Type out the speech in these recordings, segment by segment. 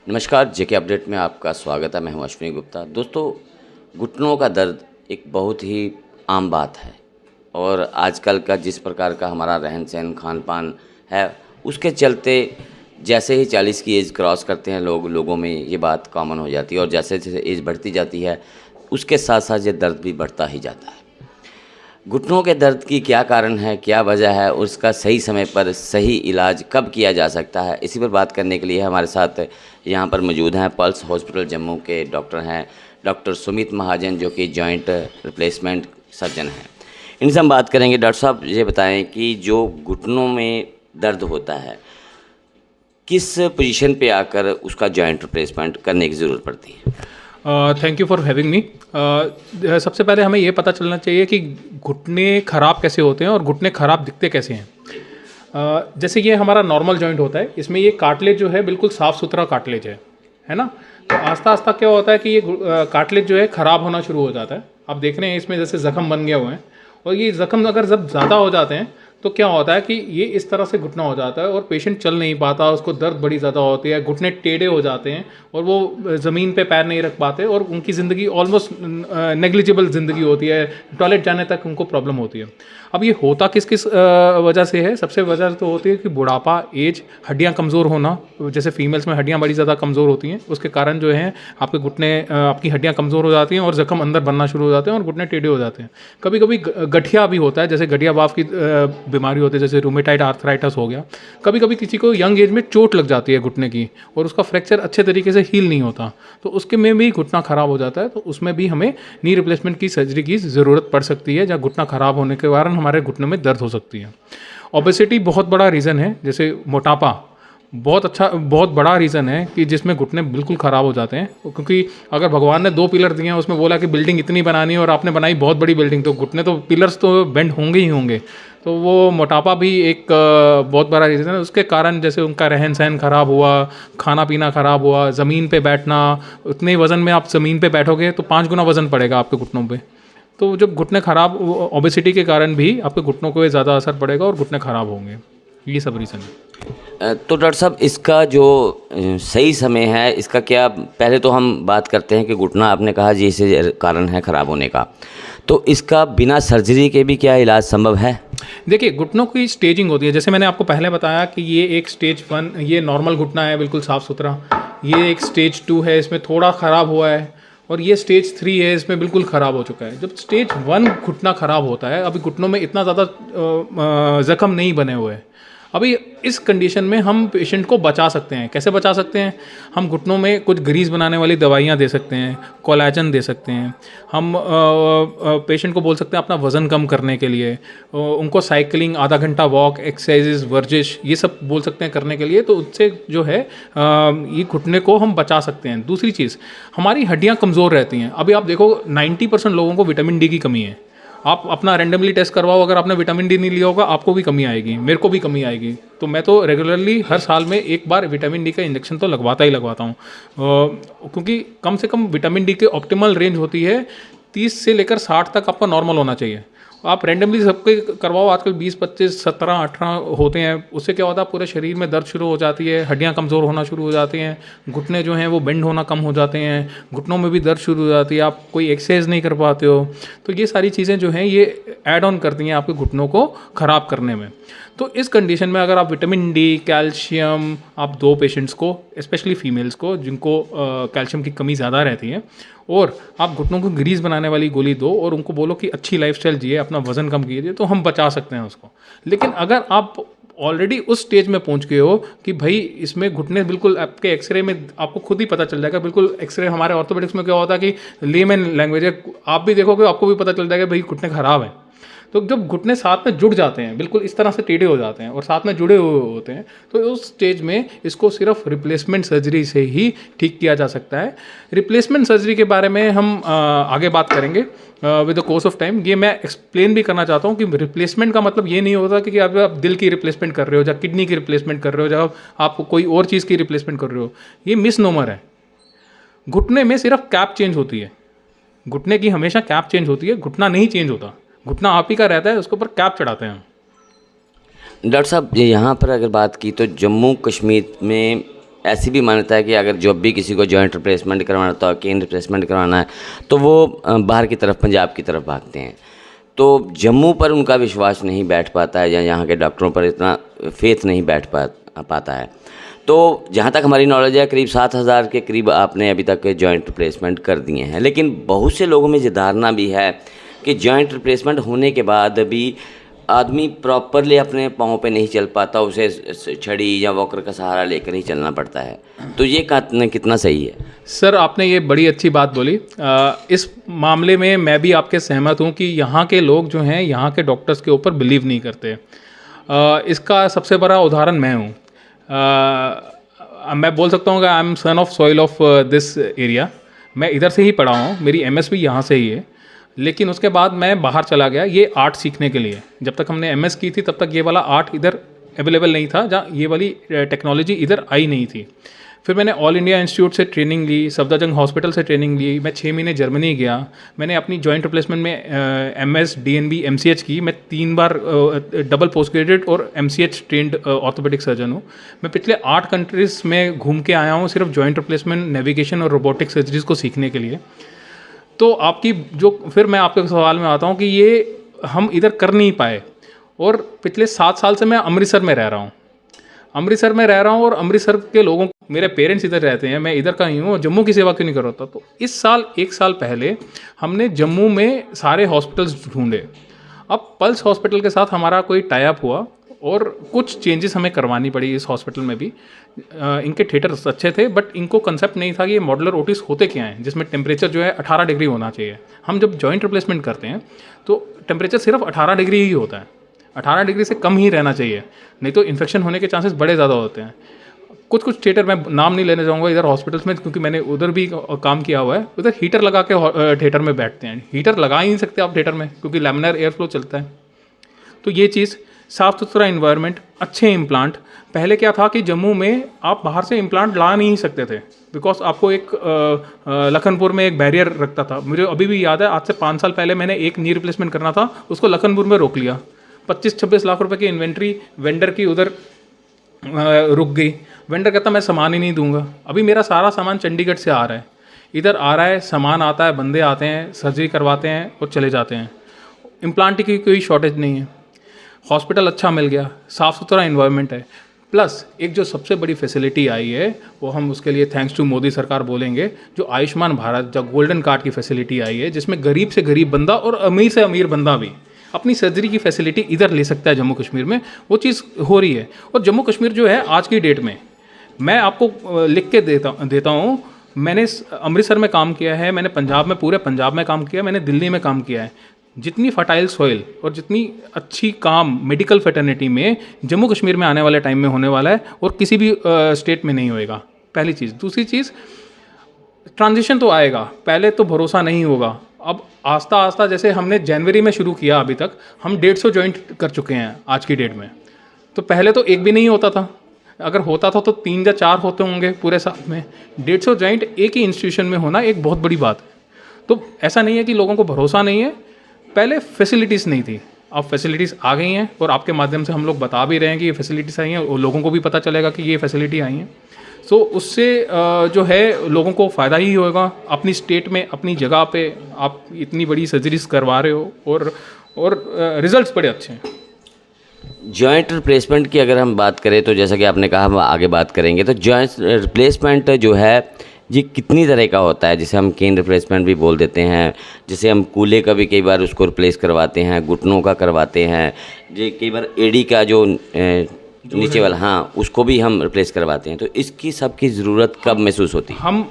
नमस्कार, जेके अपडेट में आपका स्वागत है। मैं हूं अश्विनी गुप्ता। दोस्तों, घुटनों का दर्द एक बहुत ही आम बात है और आजकल का जिस प्रकार का हमारा रहन-सहन, खान-पान है, उसके चलते जैसे ही 40 की एज क्रॉस करते हैं लोगों में ये बात कॉमन हो जाती है और जैसे-जैसे एज बढ़ती जाती है, उसके साथ-साथ ये दर्द भी बढ़ता ही जाता है। घुटनों के दर्द की क्या कारण है, क्या वजह है, उसका सही समय पर सही इलाज कब किया जा सकता है, इसी पर बात करने के लिए हमारे साथ यहाँ पर मौजूद हैं पल्स हॉस्पिटल जम्मू के डॉक्टर हैं, डॉक्टर सुमित महाजन, जो कि जॉइंट रिप्लेसमेंट सर्जन हैं। इनसे हम बात करेंगे। डॉक्टर साहब, ये बताएं कि जो घुटनों में दर्द होता है, किस पोजीशन पे आकर उसका जॉइंट रिप्लेसमेंट करने की ज़रूरत पड़ती है? Thank you for having me. सबसे पहले हमें ये पता चलना चाहिए कि घुटने ख़राब कैसे होते हैं और घुटने ख़राब दिखते कैसे हैं। जैसे ये हमारा नॉर्मल जॉइंट होता है, इसमें ये कार्टिलेज जो है बिल्कुल साफ़ सुथरा कार्टिलेज है ना। तो आस्ता आस्ता क्या होता है कि ये कार्टिलेज जो है ख़राब होना शुरू हो जाता है। आप देख रहे हैं इसमें जैसे ज़ख़म बन गए हुए हैं, और ये ज़ख़म अगर जब ज़्यादा हो जाते हैं तो क्या होता है कि ये इस तरह से घुटना हो जाता है और पेशेंट चल नहीं पाता, उसको दर्द बड़ी ज़्यादा होती है, घुटने टेढ़े हो जाते हैं और वो ज़मीन पे पैर नहीं रख पाते और उनकी ज़िंदगी ऑलमोस्ट नेग्लिजिबल ज़िंदगी होती है, टॉयलेट जाने तक उनको प्रॉब्लम होती है। अब ये होता किस किस वजह से है? सबसे वजह तो होती है कि बुढ़ापा, एज, हड्डियाँ कमज़ोर होना। जैसे फीमेल्स में हड्डियाँ बड़ी ज़्यादा कमज़ोर होती हैं, उसके कारण जो है आपके घुटने, आपकी हड्डियाँ कमज़ोर हो जाती हैं और ज़ख़म अंदर बनना शुरू हो जाते हैं और घुटने टेढ़े हो जाते हैं। कभी कभी गठिया भी होता है, जैसे गठिया बाफ की बीमारी होती है, जैसे रूमेटाइड आर्थराइटिस हो गया। कभी कभी किसी को यंग एज में चोट लग जाती है घुटने की और उसका फ्रैक्चर अच्छे तरीके से हील नहीं होता, तो उसके में भी घुटना ख़राब हो जाता है, तो उसमें भी हमें नी रिप्लेसमेंट की सर्जरी की ज़रूरत पड़ सकती है, जहाँ घुटना ख़राब होने के कारण हमारे घुटने में दर्द हो सकती है। ओबेसिटी बहुत बड़ा रीज़न है, जैसे मोटापा बहुत बड़ा रीज़न है कि जिसमें घुटने बिल्कुल ख़राब हो जाते हैं। क्योंकि अगर भगवान ने 2 पिलर दिए हैं, उसमें बोला कि बिल्डिंग इतनी बनानी है और आपने बनाई बहुत बड़ी बिल्डिंग, तो घुटने तो पिलर्स तो बेंड होंगे ही होंगे। तो वो मोटापा भी एक बहुत बड़ा रीज़न है। उसके कारण जैसे उनका रहन सहन ख़राब हुआ, खाना पीना ख़राब हुआ, ज़मीन पे बैठना, उतने वज़न में आप ज़मीन पे बैठोगे तो 5 गुना वज़न पड़ेगा आपके घुटनों पे। तो जब घुटने ख़राब, ओबेसिटी के कारण भी आपके घुटनों को ज़्यादा असर पड़ेगा और घुटने ख़राब होंगे। ये सब रीज़न है। तो डॉक्टर साहब, इसका जो सही समय है, इसका क्या, पहले तो हम बात करते हैं कि घुटना आपने कहा जिससे कारण है ख़राब होने का, तो इसका बिना सर्जरी के भी क्या इलाज संभव है? देखिए, घुटनों की स्टेजिंग होती है। जैसे मैंने आपको पहले बताया कि ये एक स्टेज 1, ये नॉर्मल घुटना है बिल्कुल साफ़ सुथरा। ये एक स्टेज 2 है, इसमें थोड़ा ख़राब हुआ है, और ये स्टेज 3 है, इसमें बिल्कुल ख़राब हो चुका है। जब स्टेज 1 घुटना ख़राब होता है, अभी घुटनों में इतना ज़्यादा ज़ख़म नहीं बने हुए हैं, अभी इस कंडीशन में हम पेशेंट को बचा सकते हैं। कैसे बचा सकते हैं? हम घुटनों में कुछ ग्रीस बनाने वाली दवाइयाँ दे सकते हैं, कोलेजन दे सकते हैं। हम पेशेंट को बोल सकते हैं अपना वज़न कम करने के लिए, उनको साइकिलिंग, आधा घंटा वॉक, एक्सरसाइजेज, वर्जिश, ये सब बोल सकते हैं करने के लिए। तो उससे जो है ये घुटने को हम बचा सकते हैं। दूसरी चीज़, हमारी हड्डियाँ कमज़ोर रहती हैं। अभी आप देखो 90% लोगों को विटामिन डी की कमी है। आप अपना रैंडमली टेस्ट करवाओ, अगर आपने विटामिन डी नहीं लिया होगा, आपको भी कमी आएगी, मेरे को भी कमी आएगी। तो मैं तो रेगुलरली हर साल में एक बार विटामिन डी का इंजेक्शन तो लगवाता ही लगवाता हूँ, क्योंकि कम से कम विटामिन डी की ऑप्टिमल रेंज होती है 30 से लेकर 60 तक आपका नॉर्मल होना चाहिए। आप रैंडमली सबके करवाओ, आजकल 20, 25, 17, 18 होते हैं। उससे क्या होता है, पूरे शरीर में दर्द शुरू हो जाती है, हड्डियां कमज़ोर होना शुरू हो जाती हैं, घुटने जो हैं वो बेंड होना कम हो जाते हैं, घुटनों में भी दर्द शुरू हो जाती है, आप कोई एक्सरसाइज नहीं कर पाते हो। तो ये सारी चीज़ें जो हैं ये ऐड ऑन करती हैं आपके घुटनों को ख़राब करने में। तो इस कंडीशन में अगर आप विटामिन डी, कैल्शियम, आप 2 पेशेंट्स को, स्पेशली फीमेल्स को जिनको कैल्शियम की कमी ज़्यादा रहती है, और आप घुटनों को ग्रीस बनाने वाली गोली दो और उनको बोलो कि अच्छी लाइफस्टाइल जिए, अपना वज़न कम कीजिए, तो हम बचा सकते हैं उसको। लेकिन अगर आप ऑलरेडी उस स्टेज में पहुंच गए हो कि भाई इसमें घुटने बिल्कुल, आपके एक्सरे में आपको खुद ही पता चल जाएगा, बिल्कुल एक्सरे, हमारे ऑर्थोपेडिक्स में क्या होता है कि लेमन लैंग्वेज है, आप भी देखोगे आपको भी पता चल जाएगा भाई घुटने ख़राब हैं। तो जब घुटने साथ में जुड़ जाते हैं, बिल्कुल इस तरह से टेढ़े हो जाते हैं और साथ में जुड़े हुए होते हैं, तो उस स्टेज में इसको सिर्फ रिप्लेसमेंट सर्जरी से ही ठीक किया जा सकता है। रिप्लेसमेंट सर्जरी के बारे में हम आगे बात करेंगे with the course of time. ये मैं एक्सप्लेन भी करना चाहता हूँ कि रिप्लेसमेंट का मतलब ये नहीं होता कि आप दिल की रिप्लेसमेंट कर रहे हो, या किडनी की रिप्लेसमेंट कर रहे हो, या आप कोई और चीज़ की रिप्लेसमेंट कर रहे हो। ये मिसनोमर है। घुटने में सिर्फ कैप चेंज होती है, घुटने की हमेशा कैप चेंज होती है, घुटना नहीं चेंज होता। घुटना आप ही का रहता है, उसके ऊपर कैप चढ़ाते हैं हम। डॉक्टर साहब, ये यहाँ पर अगर बात की तो जम्मू कश्मीर में ऐसी भी मान्यता है कि अगर जब भी किसी को जॉइंट रिप्लेसमेंट करवाना होता है, केन रिप्लेसमेंट करवाना है, तो वो बाहर की तरफ, पंजाब की तरफ भागते हैं। तो जम्मू पर उनका विश्वास नहीं बैठ पाता है, या यहाँ के डॉक्टरों पर इतना फेथ नहीं बैठ पाता है। तो जहाँ तक हमारी नॉलेज है, करीब 7,000 के करीब आपने अभी तक जॉइंट रिप्लेसमेंट कर दिए हैं। लेकिन बहुत से लोगों में ये धारणा भी है कि जॉइंट रिप्लेसमेंट होने के बाद भी आदमी प्रॉपरली अपने पाँव पे नहीं चल पाता, उसे छड़ी या वॉकर का सहारा लेकर ही चलना पड़ता है। तो ये कितना सही है? सर, आपने ये बड़ी अच्छी बात बोली। इस मामले में मैं भी आपके सहमत हूँ कि यहाँ के लोग जो हैं, यहाँ के डॉक्टर्स के ऊपर बिलीव नहीं करते। इसका सबसे बड़ा उदाहरण मैं हूँ। मैं बोल सकता हूँ कि I am son of soil of this area. मैं इधर से ही पढ़ा हूँ, मेरी एमएस भी यहाँ से ही है। लेकिन उसके बाद मैं बाहर चला गया ये आर्ट सीखने के लिए। जब तक हमने एमएस की थी तब तक ये वाला आर्ट इधर अवेलेबल नहीं था, जहाँ ये वाली टेक्नोलॉजी इधर आई नहीं थी। फिर मैंने ऑल इंडिया इंस्टीट्यूट से ट्रेनिंग ली, सफदरजंग हॉस्पिटल से ट्रेनिंग ली। मैं 6 महीने जर्मनी गया। मैंने अपनी जॉइंट रिप्लेसमेंट में एमएस, डीएनबी, एमसीएच की। मैं 3 बार डबल पोस्ट ग्रेजुएट और एमसीएच ट्रेंड ऑर्थोपेडिक सर्जन हूँ। मैं पिछले 8 कंट्रीज़ में घूम के आया हूँ सिर्फ जॉइंट रिप्लेसमेंट, नेविगेशन और रोबोटिक सर्जरीज को सीखने के लिए। तो आपकी जो, फिर मैं आपके सवाल में आता हूँ कि ये हम इधर कर नहीं पाए। और पिछले 7 साल से मैं अमृतसर में रह रहा हूँ। और अमृतसर के लोगों, मेरे पेरेंट्स इधर रहते हैं, मैं इधर का ही हूँ, जम्मू की सेवा क्यों नहीं कर रहा था। तो इस साल, 1 साल पहले हमने जम्मू में सारे हॉस्पिटल्स ढूंढे। अब पल्स हॉस्पिटल के साथ हमारा कोई टाई अप हुआ और कुछ चेंजेस हमें करवानी पड़ी इस हॉस्पिटल में भी। इनके थिएटर्स अच्छे थे, बट इनको कंसेप्ट नहीं था कि ये मॉडुलर ओटीज होते क्या हैं, जिसमें टेम्परेचर जो है 18 डिग्री होना चाहिए। हम जब जॉइंट रिप्लेसमेंट करते हैं तो टेम्परेचर सिर्फ 18 डिग्री ही होता है। 18 डिग्री से कम ही रहना चाहिए, नहीं तो इन्फेक्शन होने के चांसेस बड़े ज़्यादा होते हैं। कुछ थिएटर, मैं नाम नहीं लेने जाऊँगा इधर हॉस्पिटल्स में, क्योंकि मैंने उधर भी काम किया हुआ है। उधर हीटर लगा के थिएटर में बैठते हैं। हीटर लगा ही नहीं सकते आप थिएटर में, क्योंकि लैमिनार एयर फ्लो चलता है। तो ये चीज़, साफ़ सुथरा इन्वायरमेंट, अच्छे इम्प्लांट। पहले क्या था कि जम्मू में आप बाहर से इम्प्लांट ला नहीं सकते थे, बिकॉज आपको एक लखनपुर में एक बैरियर रखता था। मुझे अभी भी याद है, आज से 5 साल पहले मैंने एक नी रिप्लेसमेंट करना था, उसको लखनपुर में रोक लिया। 25-26 लाख रुपए की इन्वेंट्री वेंडर की उधर रुक गई। वेंडर कहता मैं सामान ही नहीं दूंगा। अभी मेरा सारा सामान चंडीगढ़ से आ रहा है, इधर आ रहा है, सामान आता है, बंदे आते हैं, सर्जरी करवाते हैं और चले जाते हैं। इम्प्लांट की कोई शॉर्टेज नहीं है। हॉस्पिटल अच्छा मिल गया, साफ़ सुथरा इन्वायरमेंट है। प्लस एक जो सबसे बड़ी फैसिलिटी आई है, वो हम उसके लिए थैंक्स टू मोदी सरकार बोलेंगे, जो आयुष्मान भारत, जो गोल्डन कार्ड की फैसिलिटी आई है, जिसमें गरीब से गरीब बंदा और अमीर से अमीर बंदा भी अपनी सर्जरी की फैसिलिटी इधर ले सकता है जम्मू कश्मीर में। वो चीज़ हो रही है। और जम्मू कश्मीर जो है आज की डेट में, मैं आपको लिख के देता हूँ, मैंने अमृतसर में काम किया है, मैंने पंजाब में, पूरे पंजाब में काम किया, मैंने दिल्ली में काम किया है। जितनी फर्टाइल सॉइल और जितनी अच्छी काम मेडिकल फैटर्निटी में जम्मू कश्मीर में आने वाले टाइम में होने वाला है, और किसी भी स्टेट में नहीं होएगा। पहली चीज़। दूसरी चीज़, ट्रांजिशन तो आएगा, पहले तो भरोसा नहीं होगा। अब आस्ता आस्ता, जैसे हमने जनवरी में शुरू किया, अभी तक हम 150 जॉइंट कर चुके हैं आज की डेट में। तो पहले तो एक भी नहीं होता था, अगर होता था तो 3 या 4 होते होंगे पूरे साल में। 150 जॉइंट एक ही इंस्टीट्यूशन में होना एक बहुत बड़ी बात है। तो ऐसा नहीं है कि लोगों को भरोसा नहीं है, पहले फैसिलिटीज़ नहीं थी, अब फैसिलिटीज़ आ गई हैं, और आपके माध्यम से हम लोग बता भी रहे हैं कि ये फैसिलिटीज़ आई हैं, और लोगों को भी पता चलेगा कि ये फैसिलिटी आई हैं। सो उससे जो है लोगों को फ़ायदा ही होगा। अपनी स्टेट में, अपनी जगह पे आप इतनी बड़ी सर्जरीज करवा रहे हो, और रिजल्ट्स बड़े अच्छे हैं। जॉइंट रिप्लेसमेंट की अगर हम बात करें, तो जैसा कि आपने कहा, हम आगे बात करेंगे। तो जॉइंट रिप्लेसमेंट जो है, ये कितनी तरह का होता है? जिसे हम केन रिप्लेसमेंट भी बोल देते हैं, जिसे हम कूल्हे का भी कई बार उसको रिप्लेस करवाते हैं, घुटनों का करवाते हैं, जो कई बार एड़ी का जो नीचे वाला, हाँ, उसको भी हम रिप्लेस करवाते हैं। तो इसकी सबकी ज़रूरत कब महसूस होती है? हम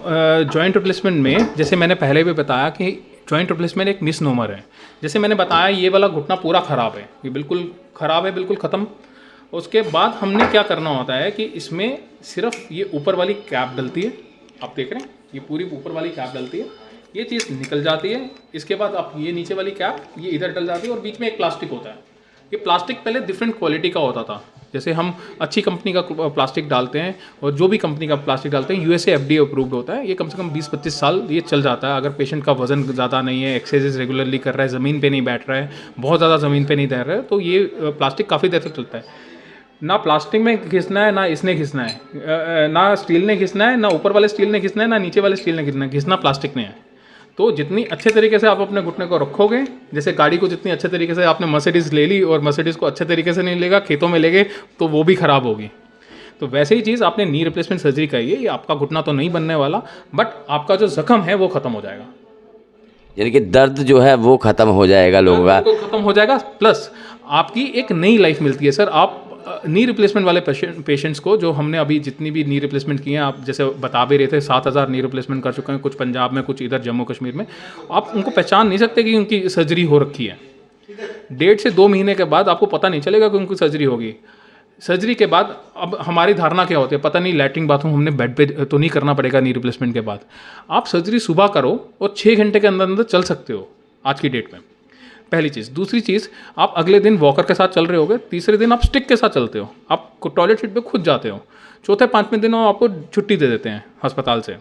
जॉइंट रिप्लेसमेंट में, जैसे मैंने पहले भी बताया कि जॉइंट रिप्लेसमेंट एक मिसनोमर है। जैसे मैंने बताया, ये वाला घुटना पूरा ख़राब है, ये बिल्कुल ख़राब है, बिल्कुल ख़त्म। उसके बाद हमने क्या करना होता है कि इसमें सिर्फ ये ऊपर वाली कैप डलती है, आप देख रहे हैं, ये पूरी ऊपर वाली कैप डलती है, ये चीज़ निकल जाती है। इसके बाद आप ये नीचे वाली कैप, ये इधर डल जाती है, और बीच में एक प्लास्टिक होता है। ये प्लास्टिक पहले डिफरेंट क्वालिटी का होता था। जैसे हम अच्छी कंपनी का प्लास्टिक डालते हैं, और जो भी कंपनी का प्लास्टिक डालते हैं यूएसए FDA अप्रूव्ड होता है। ये कम से कम 20-25 साल ये चल जाता है। अगर पेशेंट का वजन ज़्यादा नहीं है, एक्सरसाइज रेगुलरली कर रहा है, ज़मीन पे नहीं बैठ रहा है, बहुत ज़्यादा ज़मीन पे नहीं तैर रहा है, तो ये प्लास्टिक काफ़ी देर तक चलता है। ना प्लास्टिक में घिसना है, ना इसने घिसना है, ना स्टील ने घिसना है, ना ऊपर वाले स्टील ने घिसना है, ना नीचे वाले स्टील ने घिसना है, घिसना प्लास्टिक ने है। तो जितनी अच्छे तरीके से आप अपने घुटने को रखोगे, जैसे गाड़ी को जितनी अच्छे तरीके से आपने मर्सिडीज़ ले ली और मर्सिडीज़ को अच्छे तरीके से नहीं लेगा, खेतों में ले गए तो वो भी ख़राब होगी। तो वैसे ही चीज़ आपने नी रिप्लेसमेंट सर्जरी का ये आपका घुटना तो नहीं बनने वाला, बट आपका जो जख्म है वो ख़त्म हो जाएगा, यानी कि दर्द जो है वो ख़त्म हो जाएगा लोगों का। बिल्कुल खत्म हो जाएगा। प्लस आपकी एक नई लाइफ मिलती है सर। आप नी रिप्लेसमेंट वाले पेशेंट्स को, जो हमने अभी जितनी भी नी रिप्लेसमेंट की हैं, आप जैसे बता भी रहे थे 7,000 नी रिप्लेसमेंट कर चुके हैं, कुछ पंजाब में, कुछ इधर जम्मू कश्मीर में। आप उनको पहचान नहीं सकते कि उनकी सर्जरी हो रखी है। 1.5 से 2 महीने के बाद आपको पता नहीं चलेगा कि उनकी सर्जरी होगी। सर्जरी के बाद अब हमारी धारणा क्या होती है, पता नहीं लैट्रिन बाथरूम हमने बेड पे तो नहीं करना पड़ेगा नी रिप्लेसमेंट के बाद। आप सर्जरी सुबह करो और 6 घंटे के अंदर अंदर चल सकते हो आज की डेट में, पहली चीज़। दूसरी चीज़, आप अगले दिन वॉकर के साथ चल रहे होगे, तीसरे दिन आप स्टिक के साथ चलते हो, आप टॉयलेट सीट पे खुद जाते हो, चौथे 5वें दिन आपको छुट्टी दे देते हैं अस्पताल से।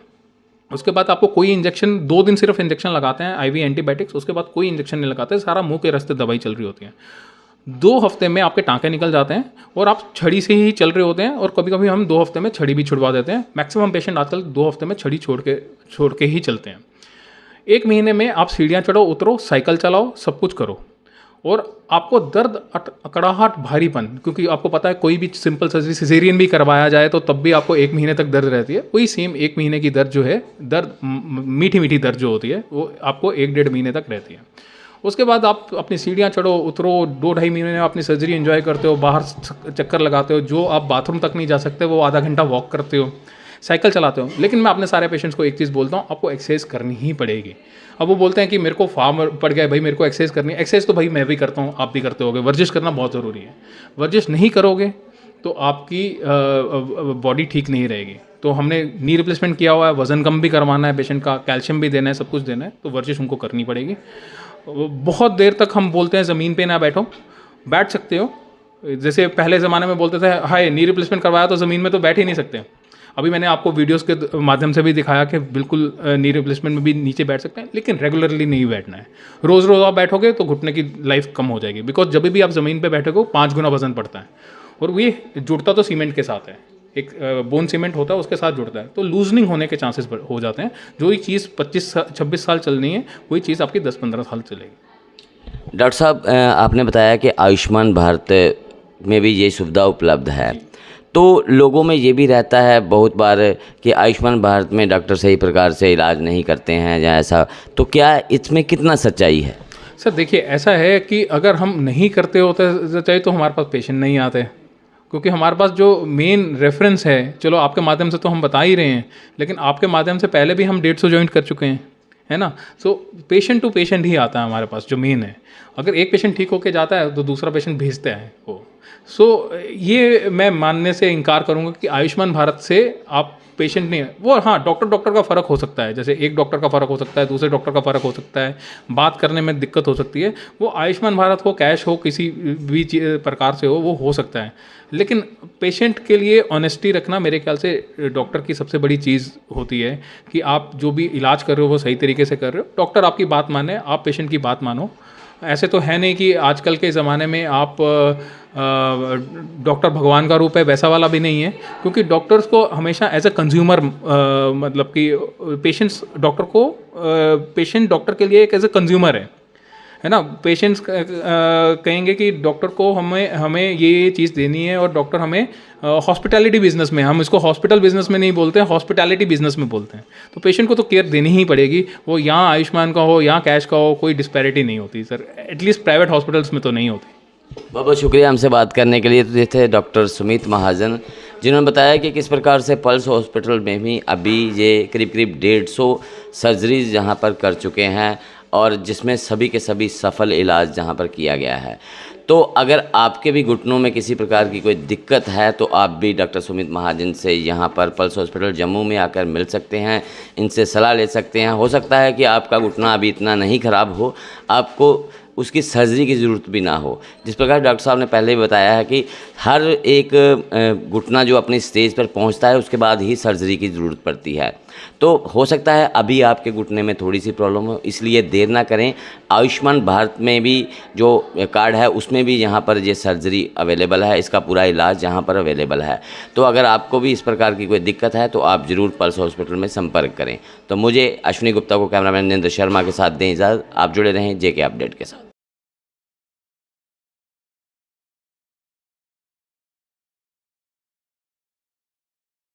उसके बाद आपको कोई इंजेक्शन, 2 दिन सिर्फ इंजेक्शन लगाते हैं, IV एंटीबायोटिक्स, उसके बाद कोई इंजेक्शन नहीं लगाते, सारा मुंह के रास्ते दवाई चल रही होती है। 2 हफ्ते में आपके टाँके निकल जाते हैं और आप छड़ी से ही चल रहे होते हैं। और कभी कभी हम 2 हफ्ते में छड़ी भी छुड़वा देते हैं। मैक्सिमम पेशेंट आजकल 2 हफ्ते में छड़ी छोड़ के ही चलते हैं। 1 महीने में आप सीढ़ियाँ चढ़ो, उतरो, साइकिल चलाओ, सब कुछ करो, और आपको दर्द, अकड़ाहट, भारीपन, क्योंकि आपको पता है कोई भी सिंपल सर्जरी सिजेरियन भी करवाया जाए तो तब भी आपको 1 महीने तक दर्द रहती है। वही सेम 1 महीने की दर्द जो है, दर्द मीठी मीठी दर्द जो होती है, वो आपको 1-1.5 महीने तक रहती है। उसके बाद आप अपनी सीढ़ियाँ चढ़ो, उतरो, 2-2.5 महीने में अपनी सर्जरी एंजॉय करते हो, बाहर चक्कर लगाते हो, जो आप बाथरूम तक नहीं जा सकते वो आधा घंटा वॉक करते हो, साइकिल चलाते हो। लेकिन मैं अपने सारे पेशेंट्स को एक चीज़ बोलता हूँ, आपको एक्सरसाइज करनी ही पड़ेगी। अब वो बोलते हैं कि मेरे को फार्म पड़ गया है भाई, मेरे को एक्सरसाइज करनी है। एक्सरसाइज तो भाई मैं भी करता हूँ, आप भी करते होगे। वर्जिश करना बहुत ज़रूरी है। वर्जिश नहीं करोगे तो आपकी बॉडी ठीक नहीं रहेगी। तो हमने नी रिप्लेसमेंट किया हुआ है, वज़न कम भी करवाना है पेशेंट का, कैल्शियम भी देना है, सब कुछ देना है, तो वर्जिश उनको करनी पड़ेगी। बहुत देर तक हम बोलते हैं ज़मीन पे ना बैठो, बैठ सकते हो। जैसे पहले ज़माने में बोलते थे, हाय नी रिप्लेसमेंट करवाया तो ज़मीन में तो बैठ ही नहीं सकते। अभी मैंने आपको वीडियोस के माध्यम से भी दिखाया कि बिल्कुल नी रिप्लेसमेंट में भी नीचे बैठ सकते हैं, लेकिन रेगुलरली नहीं बैठना है। रोज़ रोज़ आप बैठोगे तो घुटने की लाइफ कम हो जाएगी, बिकॉज जब भी आप ज़मीन पे बैठोगे 5 गुना वजन पड़ता है, और ये जुड़ता तो सीमेंट के साथ है, एक बोन सीमेंट होता है उसके साथ जुड़ता है, तो लूजनिंग होने के चांसेस हो जाते हैं। जो ये चीज़ 25-26 साल चलनी है, वही चीज़ आपकी 10-15 साल चलेगी। डॉक्टर साहब, आपने बताया कि आयुष्मान भारत में भी ये सुविधा उपलब्ध है, तो लोगों में ये भी रहता है बहुत बार कि आयुष्मान भारत में डॉक्टर सही प्रकार से इलाज नहीं करते हैं या ऐसा, तो क्या इसमें कितना सच्चाई है? सर देखिए, ऐसा है कि अगर हम नहीं करते होते सच्चाई तो हमारे पास पेशेंट नहीं आते, क्योंकि हमारे पास जो मेन रेफरेंस है, चलो आपके माध्यम से तो हम बता ही रहे हैं, लेकिन आपके माध्यम से पहले भी हम 150 जॉइंट कर चुके हैं, है ना। सो पेशेंट टू पेशेंट ही आता है हमारे पास, जो मेन है। अगर एक पेशेंट ठीक होके जाता है तो दूसरा पेशेंट भेजते हैं वो। सो ये मैं मानने से इनकार करूंगा कि आयुष्मान भारत से आप पेशेंट नहीं है वो। हाँ, डॉक्टर का फ़र्क हो सकता है, जैसे एक डॉक्टर का फ़र्क हो सकता है, दूसरे डॉक्टर का फ़र्क हो सकता है, बात करने में दिक्कत हो सकती है। वो आयुष्मान भारत हो, कैश हो, किसी भी प्रकार से वो हो सकता है, लेकिन पेशेंट के लिए ऑनेस्टी रखना मेरे ख्याल से डॉक्टर की सबसे बड़ी चीज़ होती है कि आप जो भी इलाज कर रहे हो वो सही तरीके से कर रहे हो, डॉक्टर आपकी बात माने, आप पेशेंट की बात मानो। ऐसे तो है नहीं कि आजकल के ज़माने में आप डॉक्टर भगवान का रूप है, वैसा वाला भी नहीं है, क्योंकि डॉक्टर्स को हमेशा एज ए कंज्यूमर, मतलब कि पेशेंट डॉक्टर के लिए एक एज ए कंज्यूमर है ना। पेशेंट्स कहेंगे कि डॉक्टर को हमें ये चीज़ देनी है, और डॉक्टर हमें हॉस्पिटैलिटी बिजनेस में, हम इसको हॉस्पिटल बिजनेस में नहीं बोलते हैं, हॉस्पिटैलिटी बिजनेस में बोलते हैं। तो पेशेंट को तो केयर देनी ही पड़ेगी, वो यहाँ आयुष्मान का हो, यहाँ कैश का हो, कोई डिस्पैरिटी नहीं होती सर, एटलीस्ट प्राइवेट हॉस्पिटल्स में तो नहीं होती। बहुत बहुत शुक्रिया हमसे बात करने के लिए। तो ये थे डॉक्टर सुमित महाजन, जिन्होंने बताया कि किस प्रकार से पल्स हॉस्पिटल में भी अभी ये करीब 150 सर्जरीज जहाँ पर कर चुके हैं, और जिसमें सभी के सभी सफल इलाज जहाँ पर किया गया है। तो अगर आपके भी घुटनों में किसी प्रकार की कोई दिक्कत है तो आप भी डॉक्टर सुमित महाजन से यहाँ पर पल्स हॉस्पिटल जम्मू में आकर मिल सकते हैं, इनसे सलाह ले सकते हैं। हो सकता है कि आपका घुटना अभी इतना नहीं ख़राब हो, आपको उसकी सर्जरी की ज़रूरत भी ना हो। जिस प्रकार डॉक्टर साहब ने पहले भी बताया है कि हर एक घुटना जो अपनी स्टेज पर पहुंचता है उसके बाद ही सर्जरी की ज़रूरत पड़ती है। तो हो सकता है अभी आपके घुटने में थोड़ी सी प्रॉब्लम हो, इसलिए देर ना करें। आयुष्मान भारत में भी जो कार्ड है उसमें भी यहाँ पर ये सर्जरी अवेलेबल है, इसका पूरा इलाज यहाँ पर अवेलेबल है। तो अगर आपको भी इस प्रकार की कोई दिक्कत है तो आप ज़रूर पल्स हॉस्पिटल में संपर्क करें। तो मुझे अश्विनी गुप्ता को कैमरामैन नरेंद्र शर्मा के साथ दें इजाज़त। आप जुड़े रहें जेके अपडेट के साथ।